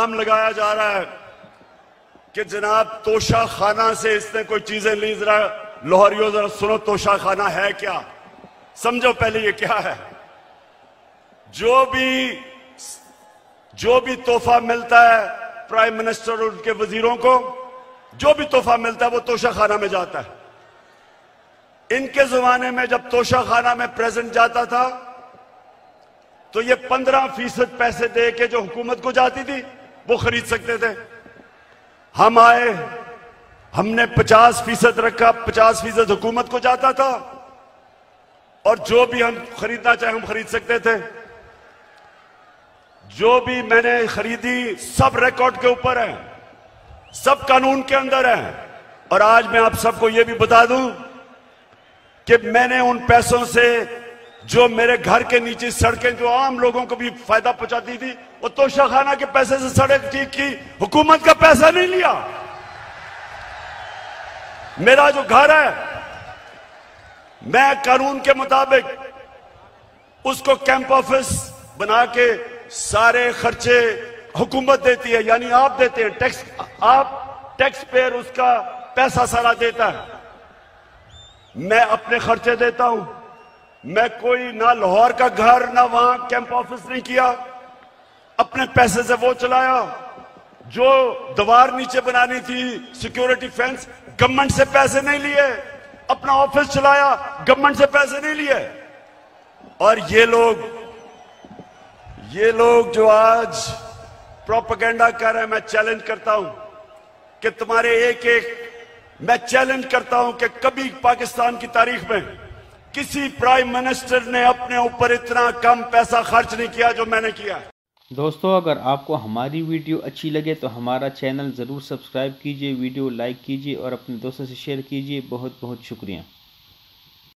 इल्जाम लगाया जा रहा है कि जनाब तोशा खाना से इसने कोई चीजें ली। जरा लाहौरियों जरा सुनो, तोशा खाना है क्या, समझो पहले ये क्या है। जो भी तोहफा मिलता है प्राइम मिनिस्टर और उनके वजीरों को, जो भी तोहफा मिलता है वो तोशा खाना में जाता है। इनके जमाने में जब तोशा खाना में प्रेजेंट जाता था तो ये 15% पैसे दे के जो हुकूमत को जाती थी वो खरीद सकते थे। हम आए, हमने 50% रखा, 50% हुकूमत को जाता था और जो भी हम खरीदना चाहे हम खरीद सकते थे। जो भी मैंने खरीदी सब रिकॉर्ड के ऊपर है, सब कानून के अंदर है। और आज मैं आप सबको यह भी बता दूं कि मैंने उन पैसों से जो मेरे घर के नीचे सड़कें जो आम लोगों को भी फायदा पहुंचाती थी, वो तोशा खाना के पैसे से सड़क ठीक की, हुकूमत का पैसा नहीं लिया। मेरा जो घर है मैं कानून के मुताबिक उसको कैंप ऑफिस बना के सारे खर्चे हुकूमत देती है, यानी आप देते हैं टैक्स, आप टैक्स पेयर उसका पैसा सारा देता है। मैं अपने खर्चे देता हूं। मैं कोई ना लाहौर का घर ना वहां कैंप ऑफिस नहीं किया, अपने पैसे से वो चलाया। जो दीवार नीचे बनानी थी सिक्योरिटी फेंस, गवर्नमेंट से पैसे नहीं लिए, अपना ऑफिस चलाया, गवर्नमेंट से पैसे नहीं लिए। और ये लोग जो आज प्रोपेगेंडा कर रहे हैं, मैं चैलेंज करता हूं कि मैं चैलेंज करता हूं कि कभी पाकिस्तान की तारीख में किसी प्राइम मिनिस्टर ने अपने ऊपर इतना कम पैसा खर्च नहीं किया जो मैंने किया। दोस्तों, अगर आपको हमारी वीडियो अच्छी लगे तो हमारा चैनल ज़रूर सब्सक्राइब कीजिए, वीडियो लाइक कीजिए और अपने दोस्तों से शेयर कीजिए। बहुत बहुत शुक्रिया।